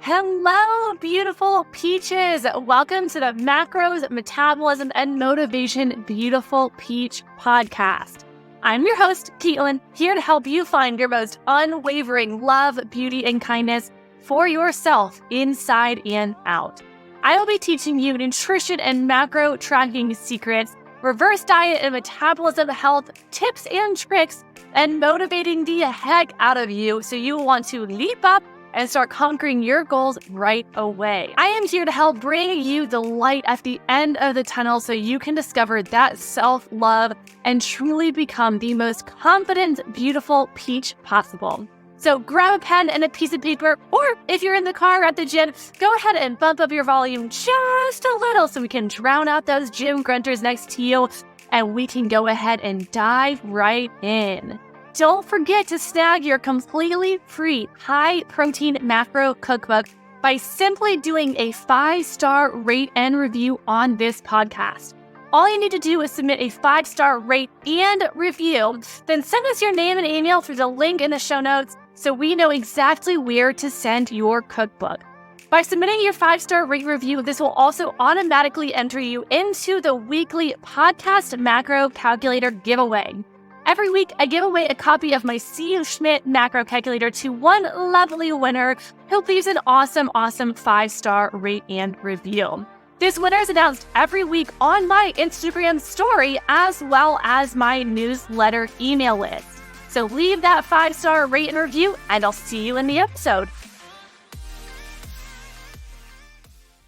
Hello, beautiful peaches. Welcome to the Macros, Metabolism, and Motivation Beautiful Peach podcast. I'm your host, Caitlen, here to help you find your most unwavering love, beauty, and kindness for yourself inside and out. I will be teaching you nutrition and macro tracking secrets, reverse diet and metabolism health tips and tricks, and motivating the heck out of you so you want to leap up and start conquering your goals right away. I am here to help bring you the light at the end of the tunnel so you can discover that self-love and truly become the most confident, beautiful peach possible. So grab a pen and a piece of paper, or if you're in the car at the gym, go ahead and bump up your volume just a little so we can drown out those gym grunters next to you, and we can go ahead and dive right in. Don't forget to snag your completely free high-protein macro cookbook by simply doing a 5-star rate and review on this podcast. All you need to do is submit a 5-star rate and review, then send us your name and email through the link in the show notes so we know exactly where to send your cookbook. By submitting your 5-star rate review, this will also automatically enter you into the weekly podcast macro calculator giveaway. Every week, I give away a copy of my C. Schmidt macro calculator to one lovely winner who leaves an awesome 5-star rate and review. This winner is announced every week on my Instagram story as well as my newsletter email list. So leave that 5-star rate and review, and I'll see you in the episode.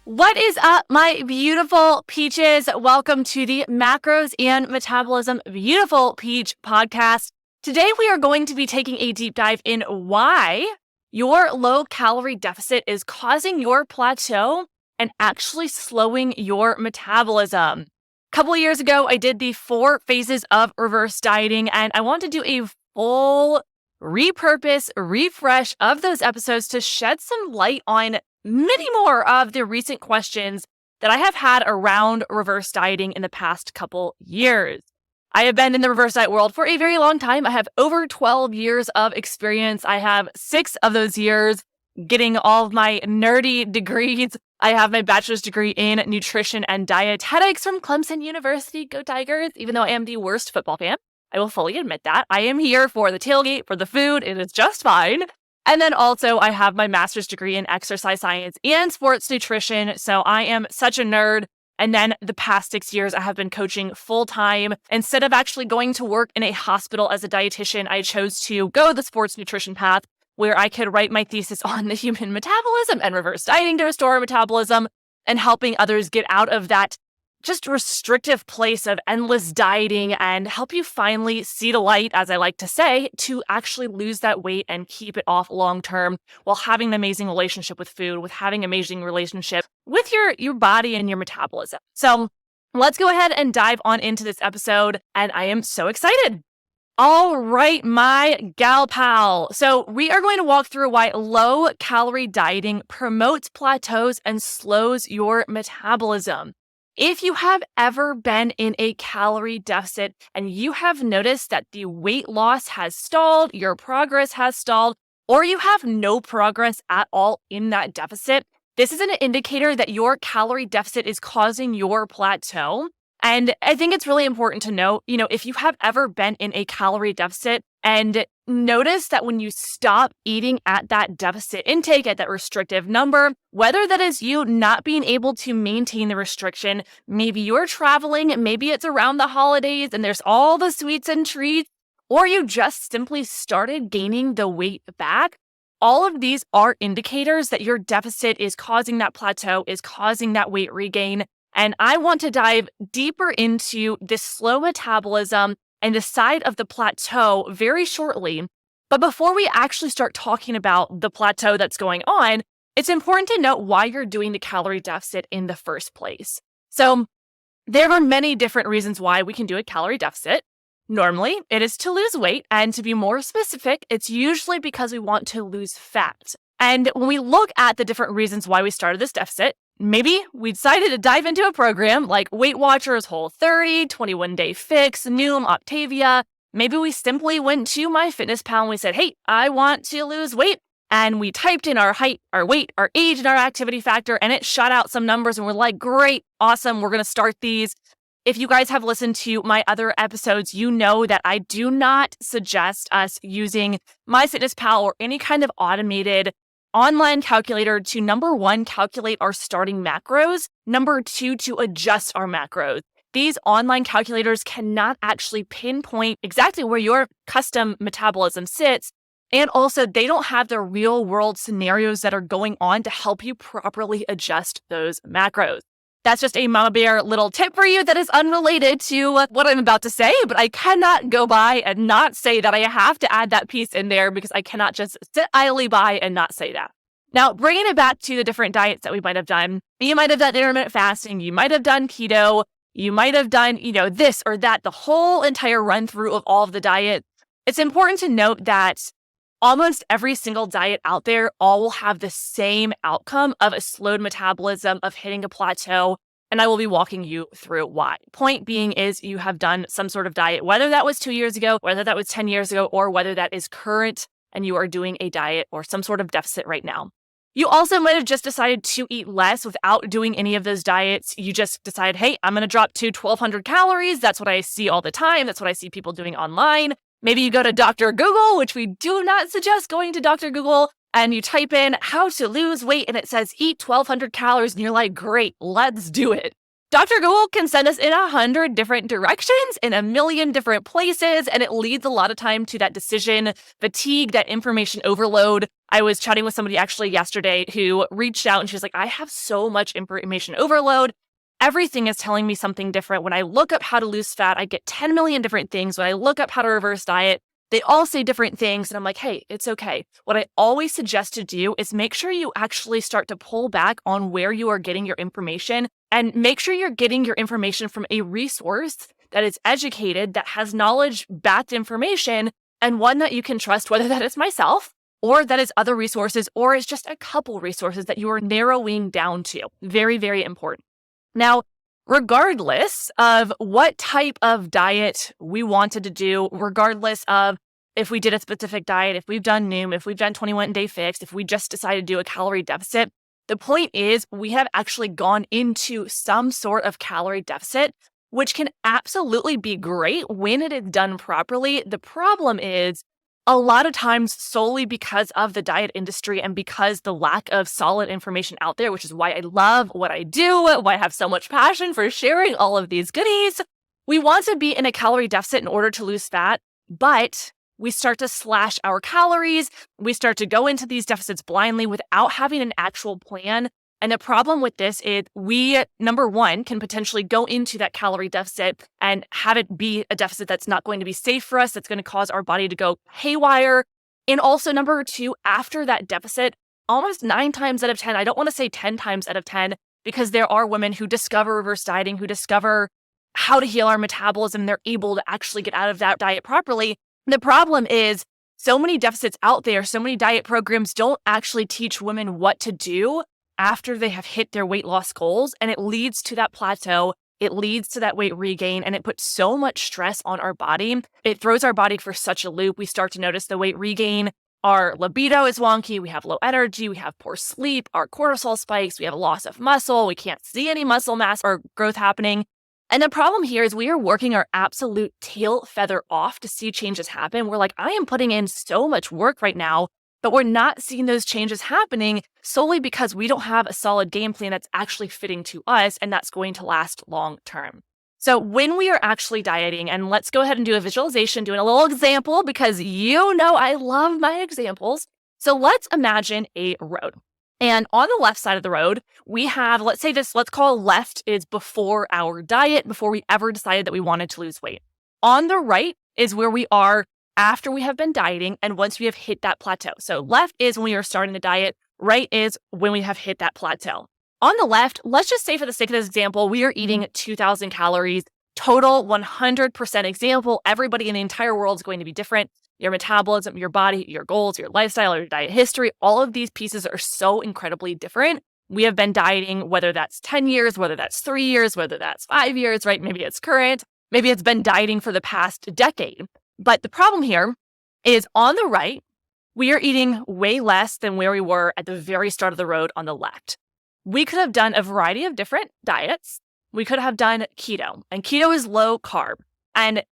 What is up, my beautiful peaches? Welcome to the Macros and Metabolism Beautiful Peach podcast. Today, we are going to be taking a deep dive in why your low-calorie deficit is causing your plateau and actually slowing your metabolism. A couple of years ago, I did the 4 phases of reverse dieting, and I want to do a full repurpose, refresh of those episodes to shed some light on many more of the recent questions that I have had around reverse dieting in the past couple years. I have been in the reverse diet world for a very long time. I have over 12 years of experience. I have 6 of those years getting all of my nerdy degrees. I have my bachelor's degree in nutrition and dietetics from Clemson University. Go Tigers! Even though I am the worst football fan, I will fully admit that. I am here for the tailgate, for the food. It is just fine. And then also I have my master's degree in exercise science and sports nutrition. So I am such a nerd. And then the past 6 years, I have been coaching full time. Instead of actually going to work in a hospital as a dietitian, I chose to go the sports nutrition path where I could write my thesis on the human metabolism and reverse dieting to restore metabolism and helping others get out of that just restrictive place of endless dieting and help you finally see the light, as I like to say, to actually lose that weight and keep it off long term while having an amazing relationship with food, with having an amazing relationship with your body and your metabolism. So let's go ahead and dive on into this episode, and I am so excited. All right, my gal pal. So we are going to walk through why low-calorie dieting promotes plateaus and slows your metabolism. If you have ever been in a calorie deficit and you have noticed that the weight loss has stalled, your progress has stalled, or you have no progress at all in that deficit, this is an indicator that your calorie deficit is causing your plateau. And I think it's really important to note, if you have ever been in a calorie deficit and notice that when you stop eating at that deficit intake, at that restrictive number, whether that is you not being able to maintain the restriction, maybe you're traveling, maybe it's around the holidays and there's all the sweets and treats, or you just simply started gaining the weight back, all of these are indicators that your deficit is causing that plateau, is causing that weight regain. And I want to dive deeper into this slow metabolism and the side of the plateau very shortly. But before we actually start talking about the plateau that's going on, it's important to note why you're doing the calorie deficit in the first place. So there are many different reasons why we can do a calorie deficit. Normally, it is to lose weight, and to be more specific, it's usually because we want to lose fat. And when we look at the different reasons why we started this deficit, maybe we decided to dive into a program like Weight Watchers, Whole30, 21-Day Fix, Noom, Octavia. Maybe we simply went to MyFitnessPal and we said, hey, I want to lose weight. and we typed in our height, our weight, our age, and our activity factor, and it shot out some numbers, and we're like, great, awesome, we're going to start these. If you guys have listened to my other episodes, you know that I do not suggest us using MyFitnessPal or any kind of automated online calculator to, number one, calculate our starting macros, number two, to adjust our macros. These online calculators cannot actually pinpoint exactly where your custom metabolism sits. And also, they don't have the real world scenarios that are going on to help you properly adjust those macros. That's just a Mama Bear little tip for you that is unrelated to what I'm about to say, but I cannot go by and not say that. I have to add that piece in there because I cannot just sit idly by and not say that. Now, bringing it back to the different diets that we might have done, you might have done intermittent fasting, you might have done keto, you might have done, this or that, the whole entire run through of all of the diets. It's important to note that almost every single diet out there all will have the same outcome of a slowed metabolism, of hitting a plateau, and I will be walking you through why. Point being is you have done some sort of diet, whether that was 2 years ago, whether that was 10 years ago, or whether that is current and you are doing a diet or some sort of deficit right now. You also might have just decided to eat less without doing any of those diets. You just decide, hey, I'm going to drop to 1,200 calories. That's what I see all the time. That's what I see people doing online. Maybe you go to Dr. Google, which we do not suggest going to Dr. Google, and you type in how to lose weight and it says eat 1,200 calories and you're like, great, let's do it. Dr. Google can send us in 100 different directions in a million different places, and it leads a lot of time to that decision fatigue, that information overload. I was chatting with somebody actually yesterday who reached out and she was like, I have so much information overload. Everything is telling me something different. When I look up how to lose fat, I get 10 million different things. When I look up how to reverse diet, they all say different things. And I'm like, hey, it's okay. What I always suggest to do is make sure you actually start to pull back on where you are getting your information, and make sure you're getting your information from a resource that is educated, that has knowledge-backed information, and one that you can trust, whether that is myself or that is other resources, or is just a couple resources that you are narrowing down to. Very, very important. Now, regardless of what type of diet we wanted to do, regardless of if we did a specific diet, if we've done Noom, if we've done 21-day fix, if we just decided to do a calorie deficit, the point is we have actually gone into some sort of calorie deficit, which can absolutely be great when it is done properly. The problem is, a lot of times, solely because of the diet industry and because the lack of solid information out there, which is why I love what I do, why I have so much passion for sharing all of these goodies, we want to be in a calorie deficit in order to lose fat, but we start to slash our calories. We start to go into these deficits blindly without having an actual plan. And the problem with this is we, number one, can potentially go into that calorie deficit and have it be a deficit that's not going to be safe for us, that's going to cause our body to go haywire. And also, number two, after that deficit, almost 9 times out of 10, I don't want to say 10 times out of 10, because there are women who discover reverse dieting, who discover how to heal our metabolism. They're able to actually get out of that diet properly. The problem is so many deficits out there, so many diet programs don't actually teach women what to do after they have hit their weight loss goals, and it leads to that plateau. It leads to that weight regain, and it puts so much stress on our body. It throws our body for such a loop. We start to notice the weight regain. Our libido is wonky. We have low energy. We have poor sleep. Our cortisol spikes. We have a loss of muscle. We can't see any muscle mass or growth happening. And the problem here is we are working our absolute tail feather off to see changes happen. We're like, I am putting in so much work right now, but we're not seeing those changes happening solely because we don't have a solid game plan that's actually fitting to us and that's going to last long term. So when we are actually dieting, and let's go ahead and do a visualization, doing a little example because I love my examples. So let's imagine a road. And on the left side of the road, we have, let's call left is before our diet, before we ever decided that we wanted to lose weight. On the right is where we are after we have been dieting and once we have hit that plateau. So left is when we are starting the diet, right is when we have hit that plateau. On the left, let's just say for the sake of this example, we are eating 2,000 calories, total 100% example. Everybody in the entire world is going to be different. Your metabolism, your body, your goals, your lifestyle, your diet history, all of these pieces are so incredibly different. We have been dieting, whether that's 10 years, whether that's 3 years, whether that's 5 years, right? Maybe it's current. Maybe it's been dieting for the past decade. But the problem here is on the right, we are eating way less than where we were at the very start of the road on the left. We could have done a variety of different diets. We could have done keto, and keto is low carb. And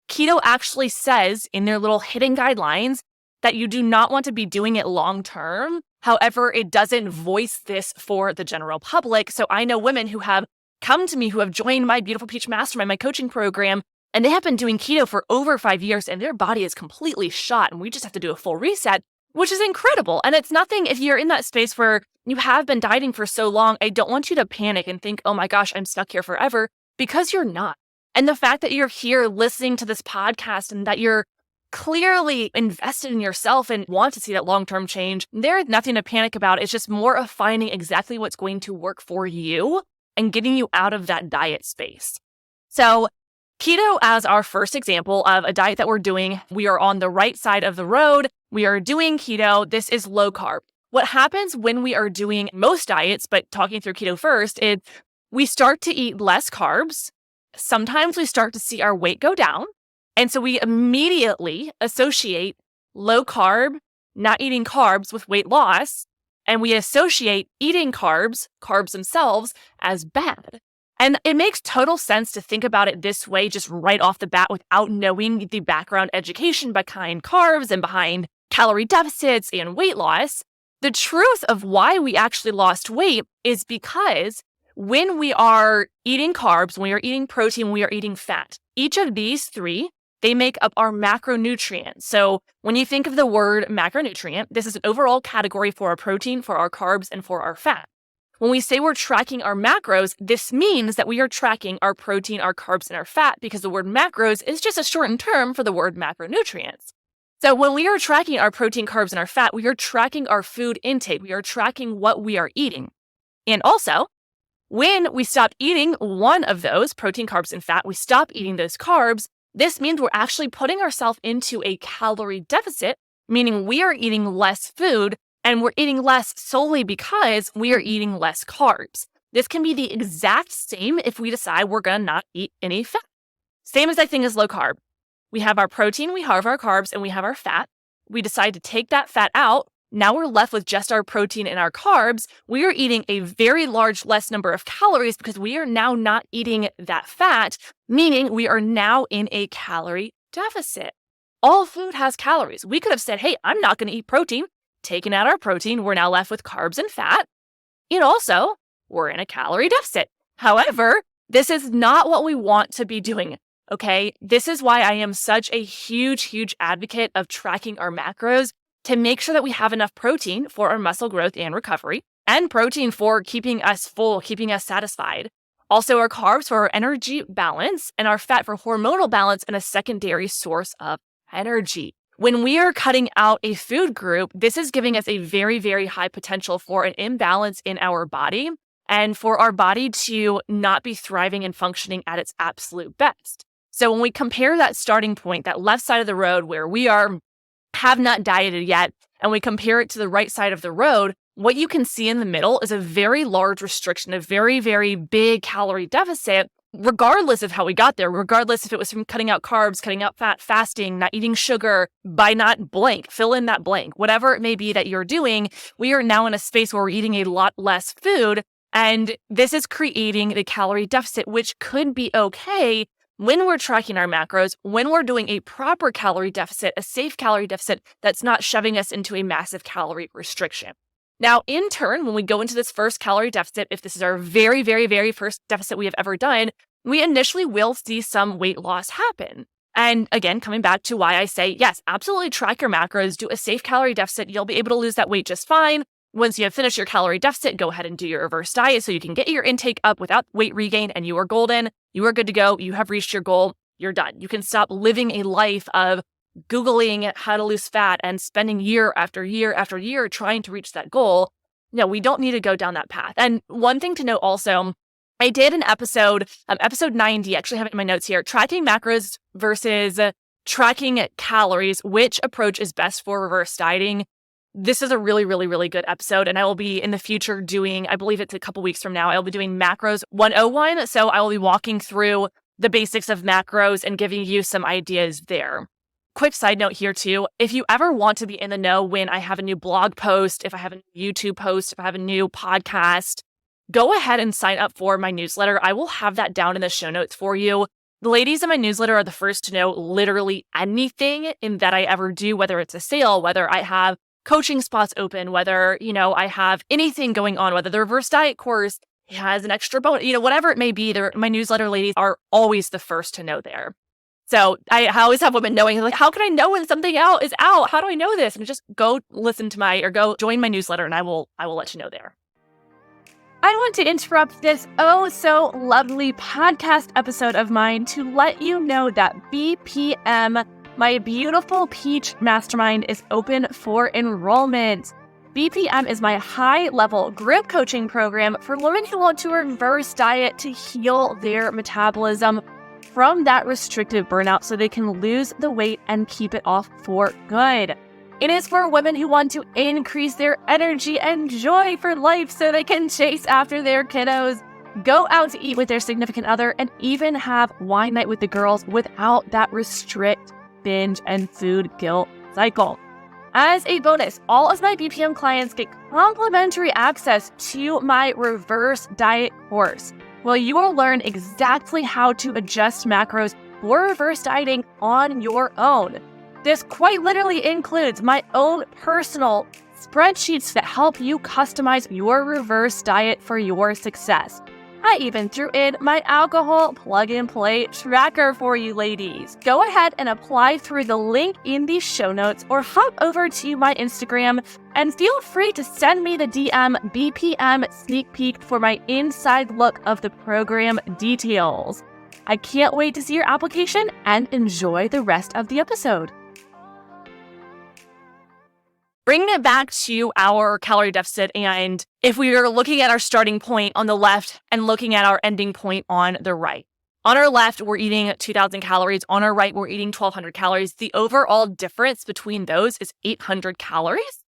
keto actually says in their little hidden guidelines that you do not want to be doing it long term. However, it doesn't voice this for the general public. So I know women who have come to me who have joined my Beautiful Peach Mastermind, my coaching program, and they have been doing keto for over 5 years and their body is completely shot and we just have to do a full reset, which is incredible. And it's nothing, if you're in that space where you have been dieting for so long, I don't want you to panic and think, oh my gosh, I'm stuck here forever, because you're not. And the fact that you're here listening to this podcast and that you're clearly invested in yourself and want to see that long-term change, there is nothing to panic about. It's just more of finding exactly what's going to work for you and getting you out of that diet space. So keto as our first example of a diet that we're doing, we are on the right side of the road. We are doing keto. This is low carb. What happens when we are doing most diets, but talking through keto first, is we start to eat less carbs. Sometimes we start to see our weight go down. And so we immediately associate low carb, not eating carbs, with weight loss. And we associate eating carbs themselves, as bad. And it makes total sense to think about it this way, just right off the bat, without knowing the background education behind carbs and behind calorie deficits and weight loss. The truth of why we actually lost weight is because when we are eating carbs, when we are eating protein, when we are eating fat, each of these three, they make up our macronutrients. So when you think of the word macronutrient, this is an overall category for our protein, for our carbs, and for our fat. When we say we're tracking our macros, this means that we are tracking our protein, our carbs, and our fat, because the word macros is just a shortened term for the word macronutrients. So when we are tracking our protein, carbs, and our fat, we are tracking our food intake. We are tracking what we are eating. And also, when we stop eating one of those, protein, carbs, and fat, we stop eating those carbs, this means we're actually putting ourselves into a calorie deficit, meaning we are eating less food, and we're eating less solely because we are eating less carbs. This can be the exact same if we decide we're going to not eat any fat. Same exact thing as low carb. We have our protein, we have our carbs, and we have our fat. We decide to take that fat out. Now we're left with just our protein and our carbs. We are eating a very large less number of calories because we are now not eating that fat, meaning we are now in a calorie deficit. All food has calories. We could have said, hey, I'm not going to eat protein. Taken out our protein, we're now left with carbs and fat. And also, we're in a calorie deficit. However, this is not what we want to be doing. Okay, this is why I am such a huge advocate of tracking our macros to make sure that we have enough protein for our muscle growth and recovery, and protein for keeping us full, keeping us satisfied. Also, our carbs for our energy balance, and our fat for hormonal balance and a secondary source of energy. When we are cutting out a food group, this is giving us a very high potential for an imbalance in our body and for our body to not be thriving and functioning at its absolute best. So when we compare that starting point, that left side of the road where we have not dieted yet, and we compare it to the right side of the road, what you can see in the middle is a very large restriction, a very big calorie deficit, regardless of how we got there, regardless if it was from cutting out carbs, cutting out fat, fasting, not eating sugar, by not blank, fill in that blank, whatever it may be that you're doing. We are now in a space where we're eating a lot less food, and this is creating the calorie deficit, which could be okay when we're tracking our macros, when we're doing a proper calorie deficit, a safe calorie deficit that's not shoving us into a massive calorie restriction. Now, in turn, when we go into this first calorie deficit, if this is our very first deficit we have ever done, we initially will see some weight loss happen. And again, coming back to why I say, yes, absolutely track your macros, do a safe calorie deficit. You'll be able to lose that weight just fine. Once you have finished your calorie deficit, go ahead and do your reverse diet so you can get your intake up without weight regain, and you are golden. You are good to go. You have reached your goal. You're done. You can stop living a life of Googling how to lose fat and spending year after year trying to reach that goal. No, we don't need to go down that path. And one thing to note also, I did an episode 90, actually have it in my notes here, tracking macros versus tracking calories, which approach is best for reverse dieting. This is a really good episode, and I will be in the future doing, I believe it's a couple weeks from now, I'll be doing macros 101. So I will be walking through the basics of macros and giving you some ideas there. quick side note here too, if you ever want to be in the know when I have a new blog post, if I have a new YouTube post, if I have a new podcast, go ahead and sign up for my newsletter. I will have that down in the show notes for you. The ladies in my newsletter are the first to know literally anything that I ever do, whether it's a sale, whether I have coaching spots open, whether, I have anything going on, whether the reverse diet course has an extra bonus, whatever it may be, my newsletter ladies are always the first to know there. So I always have women knowing, like, how can I know when something out is out? How do I know this? And just go go join my newsletter and I will let you know there. I want to interrupt this so lovely podcast episode of mine to let you know that BPM, my beautiful peach mastermind, is open for enrollment. BPM is my high-level group coaching program for women who want to reverse diet to heal their metabolism from that restrictive burnout so they can lose the weight and keep it off for good. It is for women who want to increase their energy and joy for life so they can chase after their kiddos, go out to eat with their significant other, and even have wine night with the girls without that restrict, binge, and food guilt cycle. As a bonus, all of my BPM clients get complimentary access to my reverse diet course. Well, you will learn exactly how to adjust macros for reverse dieting on your own. This quite literally includes my own personal spreadsheets that help you customize your reverse diet for your success. I even threw in my alcohol plug-and-play tracker for you ladies. Go ahead and apply through the link in the show notes or hop over to my Instagram and feel free to send me the DM BPM sneak peek for my inside look of the program details. I can't wait to see your application and enjoy the rest of the episode. Bringing it back to our calorie deficit, and if we are looking at our starting point on the left and looking at our ending point on the right. On our left, we're eating 2,000 calories. On our right, we're eating 1,200 calories. The overall difference between those is 800 calories.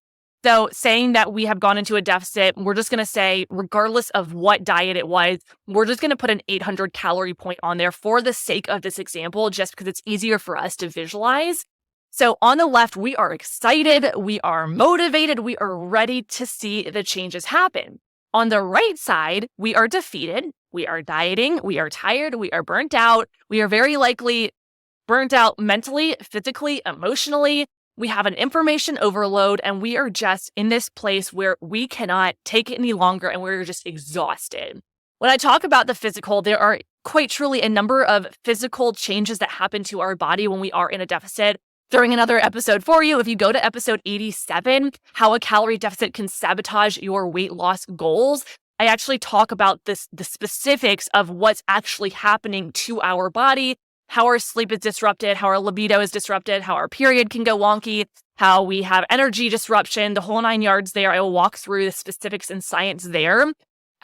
So saying that we have gone into a deficit, we're just going to say, regardless of what diet it was, we're just going to put an 800 calorie point on there for the sake of this example, just because it's easier for us to visualize. So on the left, we are excited, we are motivated, we are ready to see the changes happen. On the right side, we are defeated, we are dieting, we are tired, we are burnt out, we are very likely burnt out mentally, physically, emotionally. We have an information overload, and we are just in this place where we cannot take it any longer, and we're just exhausted. When I talk about the physical, there are quite truly a number of physical changes that happen to our body when we are in a deficit. Throwing another episode for you, if you go to episode 87, how a calorie deficit can sabotage your weight loss goals, I actually talk about the specifics of what's actually happening to our body, how our sleep is disrupted, how our libido is disrupted, how our period can go wonky, how we have energy disruption, the whole 9 yards there. I will walk through the specifics and science there.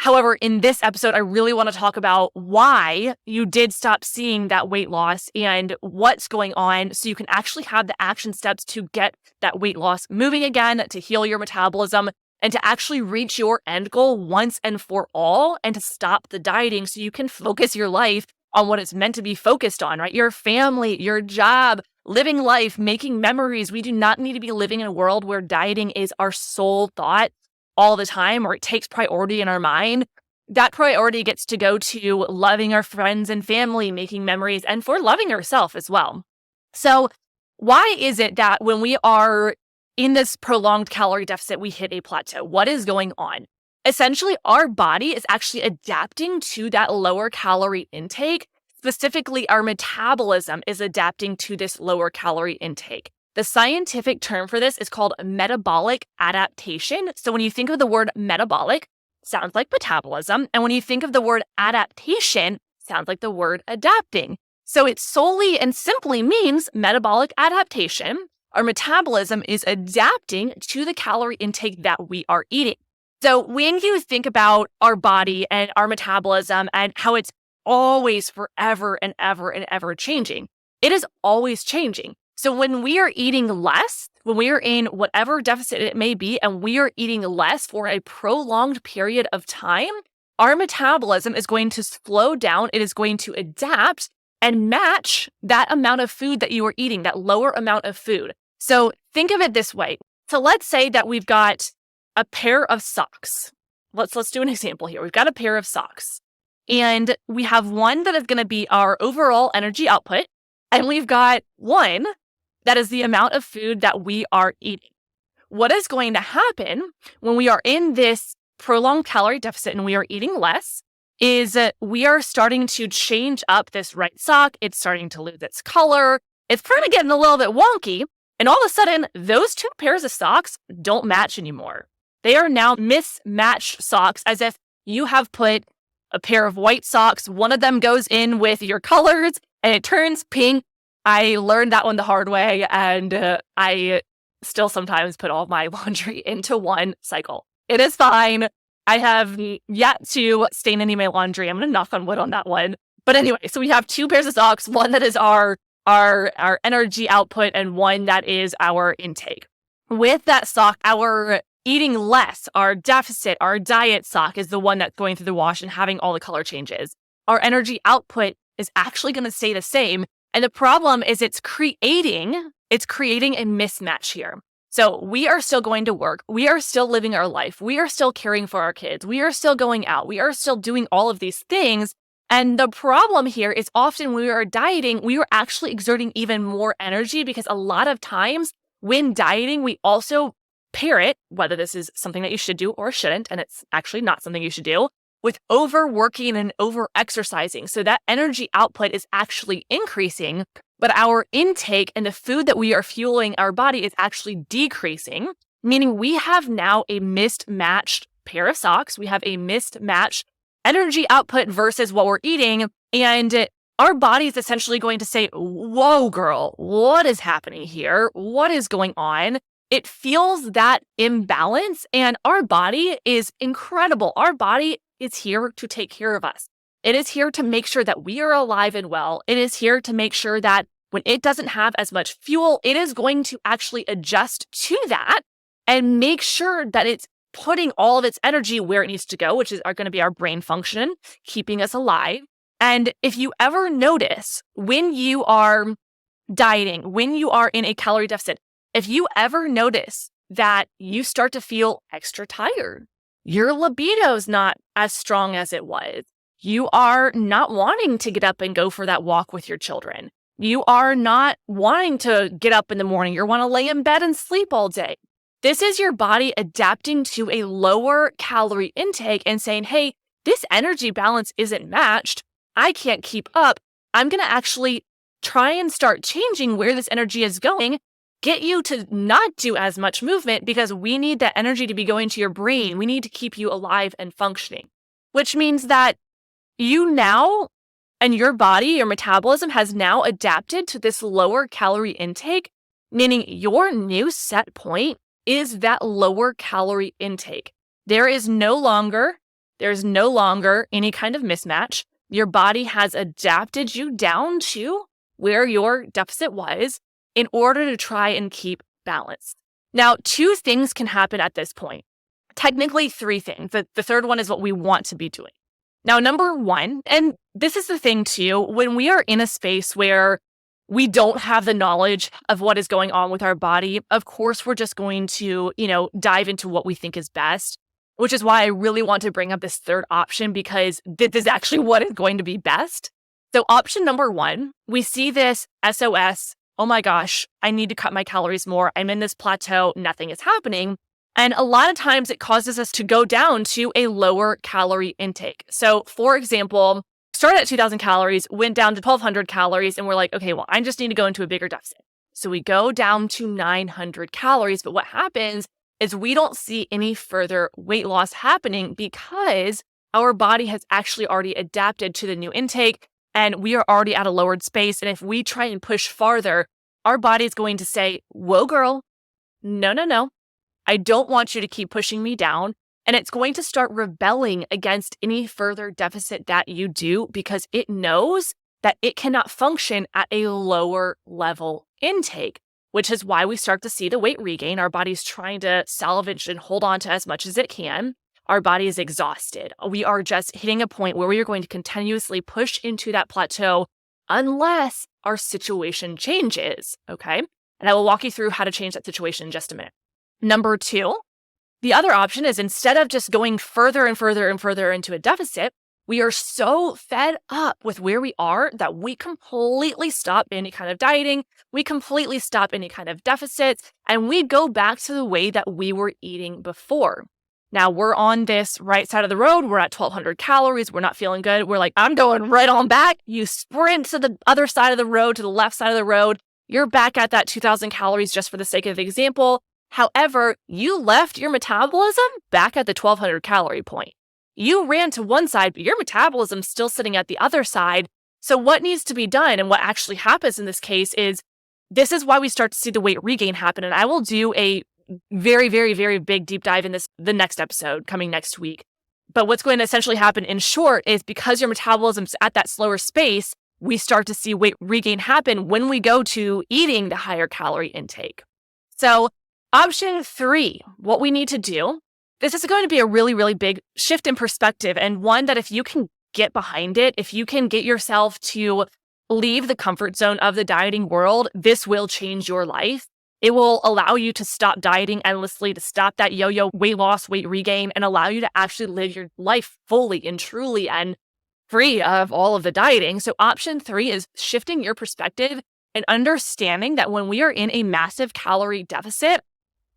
However, in this episode, I really want to talk about why you did stop seeing that weight loss and what's going on so you can actually have the action steps to get that weight loss moving again, to heal your metabolism, and to actually reach your end goal once and for all, and to stop the dieting so you can focus your life on what it's meant to be focused on, right? Your family, your job, living life, making memories. We do not need to be living in a world where dieting is our sole thought all the time, or it takes priority in our mind. That priority gets to go to loving our friends and family, making memories, and for loving ourselves as well. So why is it that when we are in this prolonged calorie deficit, we hit a plateau? What is going on? Essentially, our body is actually adapting to that lower calorie intake. Specifically, our metabolism is adapting to this lower calorie intake. The scientific term for this is called metabolic adaptation. So when you think of the word metabolic, sounds like metabolism. And when you think of the word adaptation, sounds like the word adapting. So it solely and simply means metabolic adaptation. Our metabolism is adapting to the calorie intake that we are eating. So when you think about our body and our metabolism and how it's always forever and ever and ever changing, it is always changing. So when we are eating less, when we are in whatever deficit it may be, and we are eating less for a prolonged period of time, our metabolism is going to slow down. It is going to adapt and match that amount of food that you are eating, that lower amount of food. So think of it this way. So let's say that we've got a pair of socks. Let's do an example here. We've got a pair of socks, and we have one that is going to be our overall energy output, and we've got one that is the amount of food that we are eating. What is going to happen when we are in this prolonged calorie deficit and we are eating less is that we are starting to change up this right sock. It's starting to lose its color. It's kind of getting a little bit wonky. And all of a sudden, those two pairs of socks don't match anymore. They are now mismatched socks, as if you have put a pair of white socks. One of them goes in with your colors and it turns pink. I learned that one the hard way, and I still sometimes put all my laundry into one cycle. It is fine. I have yet to stain any of my laundry. I'm going to knock on wood on that one. But anyway, so we have two pairs of socks, one that is our energy output and one that is our intake. With that sock, our eating less, our deficit, our diet sock is the one that's going through the wash and having all the color changes. Our energy output is actually going to stay the same. And the problem is it's creating a mismatch here. So we are still going to work. We are still living our life. We are still caring for our kids. We are still going out. We are still doing all of these things. And the problem here is often when we are dieting, we are actually exerting even more energy, because a lot of times when dieting, we also pair it, whether this is something that you should do or shouldn't, and it's actually not something you should do, with overworking and over-exercising. So that energy output is actually increasing, but our intake and the food that we are fueling our body is actually decreasing, meaning we have now a mismatched pair of socks. We have a mismatched energy output versus what we're eating. And our body is essentially going to say, whoa, girl, what is happening here? What is going on? It feels that imbalance, and our body is incredible. Our body is here to take care of us. It is here to make sure that we are alive and well. It is here to make sure that when it doesn't have as much fuel, it is going to actually adjust to that and make sure that it's putting all of its energy where it needs to go, which is going to be our brain function, keeping us alive. And if you ever notice when you are dieting, when you are in a calorie deficit, if you ever notice that you start to feel extra tired, your libido's not as strong as it was, you are not wanting to get up and go for that walk with your children, you are not wanting to get up in the morning, you want to lay in bed and sleep all day. This is your body adapting to a lower calorie intake and saying, hey, this energy balance isn't matched. I can't keep up. I'm going to actually try and start changing where this energy is going, get you to not do as much movement, because we need that energy to be going to your brain. We need to keep you alive and functioning, which means that you now and your body, your metabolism has now adapted to this lower calorie intake, meaning your new set point is that lower calorie intake. There's no longer any kind of mismatch. Your body has adapted you down to where your deficit was in order to try and keep balance. Now, two things can happen at this point. Technically, three things. The third one is what we want to be doing. Now, number one, and this is the thing too, when we are in a space where we don't have the knowledge of what is going on with our body, of course, we're just going to, dive into what we think is best, which is why I really want to bring up this third option, because this is actually what is going to be best. So option number one, we see this SOS, oh my gosh, I need to cut my calories more. I'm in this plateau, nothing is happening. And a lot of times it causes us to go down to a lower calorie intake. So for example, started at 2,000 calories, went down to 1,200 calories, and we're like, okay, well, I just need to go into a bigger deficit. So we go down to 900 calories. But what happens is we don't see any further weight loss happening because our body has actually already adapted to the new intake and we are already at a lowered space. And if we try and push farther, our body is going to say, whoa, girl, no. I don't want you to keep pushing me down. And it's going to start rebelling against any further deficit that you do because it knows that it cannot function at a lower level intake, which is why we start to see the weight regain. Our body's trying to salvage and hold on to as much as it can. Our body is exhausted. We are just hitting a point where we are going to continuously push into that plateau unless our situation changes, okay? And I will walk you through how to change that situation in just a minute. Number 2, the other option is instead of just going further and further and further into a deficit, we are so fed up with where we are that we completely stop any kind of dieting, we completely stop any kind of deficits, and we go back to the way that we were eating before. Now we're on this right side of the road, we're at 1,200 calories, we're not feeling good, we're like, I'm going right on back. You sprint to the other side of the road, to the left side of the road, you're back at that 2,000 calories just for the sake of the example. However, you left your metabolism back at the 1,200 calorie point. You ran to one side, but your metabolism's still sitting at the other side. So what needs to be done and what actually happens in this case is, this is why we start to see the weight regain happen. And I will do a very, very, very big deep dive in the next episode coming next week. But what's going to essentially happen in short is because your metabolism's at that slower space, we start to see weight regain happen when we go to eating the higher calorie intake. So option 3, what we need to do, this is going to be a really, really big shift in perspective, and one that if you can get behind it, if you can get yourself to leave the comfort zone of the dieting world, this will change your life. It will allow you to stop dieting endlessly, to stop that yo-yo weight loss, weight regain, and allow you to actually live your life fully and truly and free of all of the dieting. So option 3 is shifting your perspective and understanding that when we are in a massive calorie deficit,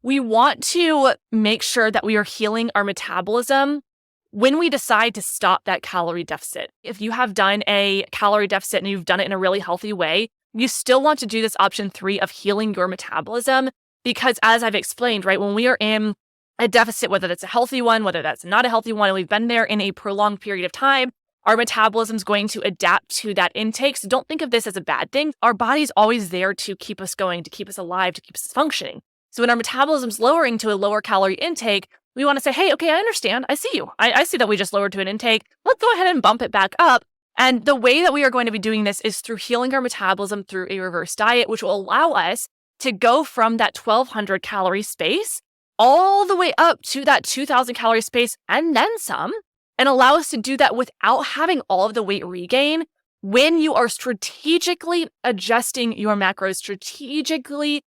we want to make sure that we are healing our metabolism when we decide to stop that calorie deficit. If you have done a calorie deficit and you've done it in a really healthy way, you still want to do this option 3 of healing your metabolism, because as I've explained, right, when we are in a deficit, whether that's a healthy one, whether that's not a healthy one, and we've been there in a prolonged period of time, our metabolism is going to adapt to that intake. So don't think of this as a bad thing. Our body's always there to keep us going, to keep us alive, to keep us functioning. So when our metabolism's lowering to a lower calorie intake, we want to say, hey, okay, I understand. I see you. I see that we just lowered to an intake. Let's go ahead and bump it back up. And the way that we are going to be doing this is through healing our metabolism through a reverse diet, which will allow us to go from that 1,200 calorie space all the way up to that 2,000 calorie space and then some, and allow us to do that without having all of the weight regain when you are strategically adjusting your macros, strategically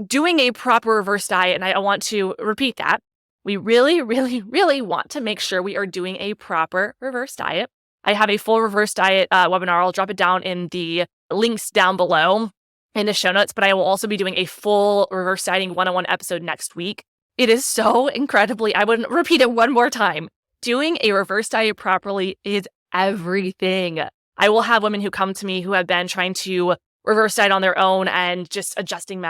doing a proper reverse diet. And I want to repeat that. We really, really, really want to make sure we are doing a proper reverse diet. I have a full reverse diet webinar. I'll drop it down in the links down below in the show notes, but I will also be doing a full reverse dieting one-on-one episode next week. It is so incredibly, I would repeat it one more time. Doing a reverse diet properly is everything. I will have women who come to me who have been trying to reverse diet on their own and just adjusting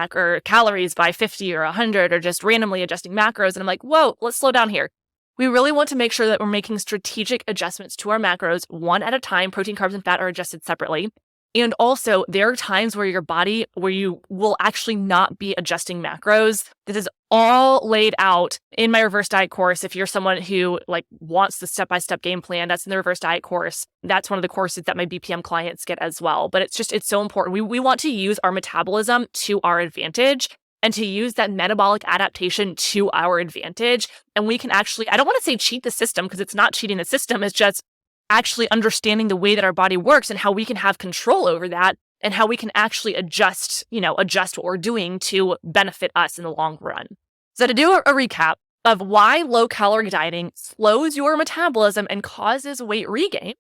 calories by 50 or 100 or just randomly adjusting macros. And I'm like, whoa, let's slow down here. We really want to make sure that we're making strategic adjustments to our macros one at a time. Protein, carbs, and fat are adjusted separately. And also, there are times where you will actually not be adjusting macros. This is all laid out in my reverse diet course. If you're someone who wants the step-by-step game plan, that's in the reverse diet course. That's one of the courses that my BPM clients get as well. But it's so important. We want to use our metabolism to our advantage and to use that metabolic adaptation to our advantage. And we can actually, I don't want to say cheat the system because it's not cheating the system. It's just actually understanding the way that our body works and how we can have control over that and how we can actually adjust what we're doing to benefit us in the long run. So to do a recap of why low-calorie dieting slows your metabolism and causes weight regain,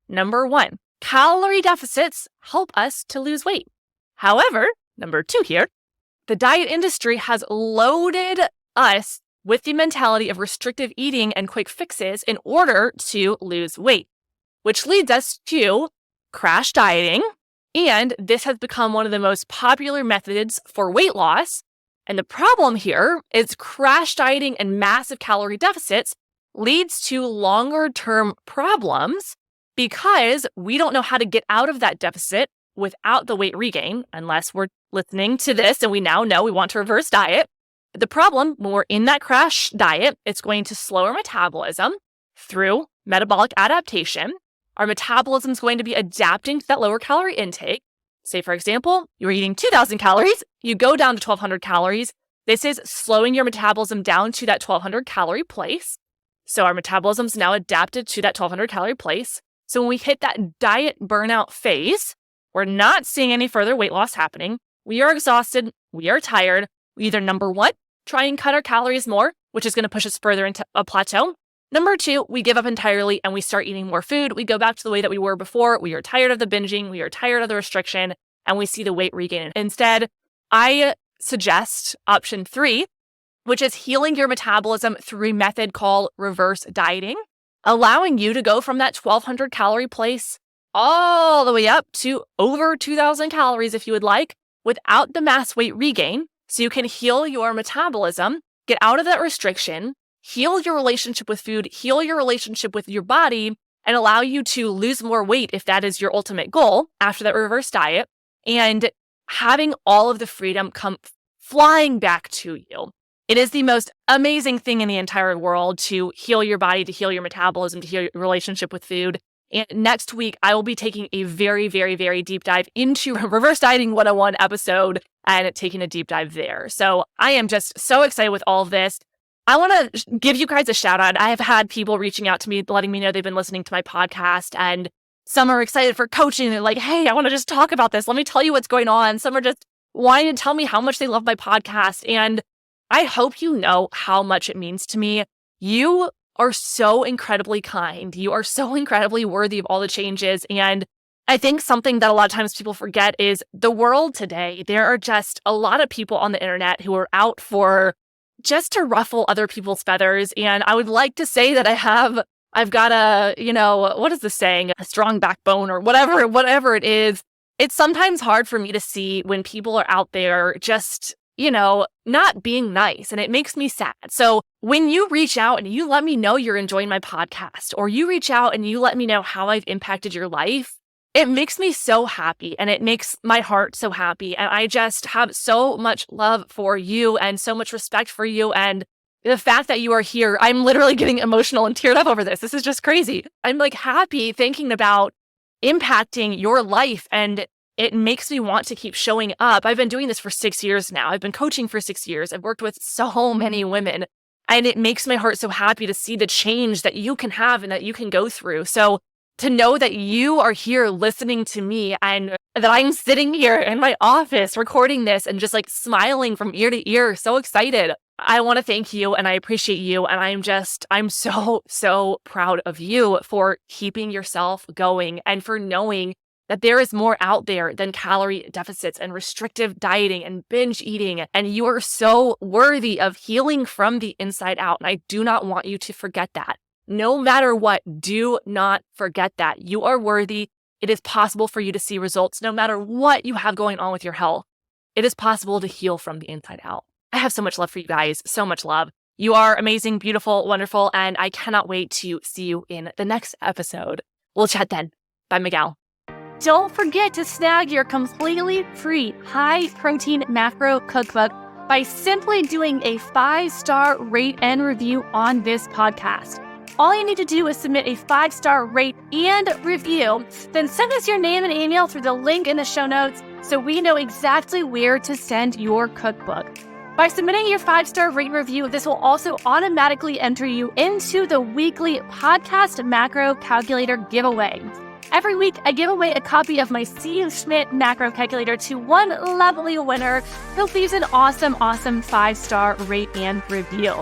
number 1, calorie deficits help us to lose weight. However, number 2 here, the diet industry has loaded us with the mentality of restrictive eating and quick fixes in order to lose weight, which leads us to crash dieting. And this has become one of the most popular methods for weight loss. And the problem here is crash dieting and massive calorie deficits leads to longer term problems because we don't know how to get out of that deficit without the weight regain, unless we're listening to this and we now know we want to reverse diet. But the problem when we're in that crash diet, it's going to slow our metabolism through metabolic adaptation. Our metabolism is going to be adapting to that lower calorie intake. Say, for example, you're eating 2,000 calories, you go down to 1,200 calories. This is slowing your metabolism down to that 1,200 calorie place. So our metabolism is now adapted to that 1,200 calorie place. So when we hit that diet burnout phase, we're not seeing any further weight loss happening. We are exhausted. We are tired. We either, number one, try and cut our calories more, which is going to push us further into a plateau. Number two, we give up entirely and we start eating more food. We go back to the way that we were before. We are tired of the binging. We are tired of the restriction, and we see the weight regain. Instead, I suggest option 3, which is healing your metabolism through a method called reverse dieting, allowing you to go from that 1,200 calorie place all the way up to over 2,000 calories if you would like, without the mass weight regain. So you can heal your metabolism, get out of that restriction, heal your relationship with food, heal your relationship with your body, and allow you to lose more weight if that is your ultimate goal after that reverse diet, and having all of the freedom come flying back to you. It is the most amazing thing in the entire world to heal your body, to heal your metabolism, to heal your relationship with food. And next week, I will be taking a very, very, very deep dive into Reverse Dieting 101 episode and taking a deep dive there. So I am just so excited with all of this. I want to give you guys a shout out. I have had people reaching out to me, letting me know they've been listening to my podcast, and some are excited for coaching. They're like, hey, I want to just talk about this. Let me tell you what's going on. Some are just wanting to tell me how much they love my podcast. And I hope you know how much it means to me. You are so incredibly kind. You are so incredibly worthy of all the changes. And I think something that a lot of times people forget is the world today. There are just a lot of people on the internet who are out for just to ruffle other people's feathers. And I would like to say that I've got what is the saying? A strong backbone or whatever it is. It's sometimes hard for me to see when people are out there just, not being nice, and it makes me sad. So when you reach out and you let me know you're enjoying my podcast, or you reach out and you let me know how I've impacted your life, it makes me so happy, and it makes my heart so happy. And I just have so much love for you and so much respect for you. And the fact that you are here, I'm literally getting emotional and teared up over this. This is just crazy. I'm like happy thinking about impacting your life, and it makes me want to keep showing up. I've been doing this for 6 years now. I've been coaching for 6 years. I've worked with so many women, and it makes my heart so happy to see the change that you can have and that you can go through. So to know that you are here listening to me, and that I'm sitting here in my office recording this and just like smiling from ear to ear, so excited. I want to thank you, and I appreciate you. And I'm so, so proud of you for keeping yourself going and for knowing that there is more out there than calorie deficits and restrictive dieting and binge eating. And you are so worthy of healing from the inside out. And I do not want you to forget that. No matter what, do not forget that. You are worthy. It is possible for you to see results no matter what you have going on with your health. It is possible to heal from the inside out. I have so much love for you guys, so much love. You are amazing, beautiful, wonderful, and I cannot wait to see you in the next episode. We'll chat then. Bye, Miguel. Don't forget to snag your completely free high-protein macro cookbook by simply doing a 5-star rate and review on this podcast. All you need to do is submit a 5-star rate and review, then send us your name and email through the link in the show notes so we know exactly where to send your cookbook. By submitting your 5-star rate and review, this will also automatically enter you into the weekly podcast macro calculator giveaway. Every week, I give away a copy of my C. Schmidt macro calculator to one lovely winner who leaves an awesome 5-star rate and review.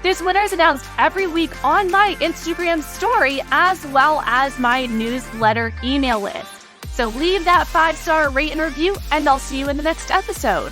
This winner is announced every week on my Instagram story, as well as my newsletter email list. So leave that 5-star rate and review, and I'll see you in the next episode.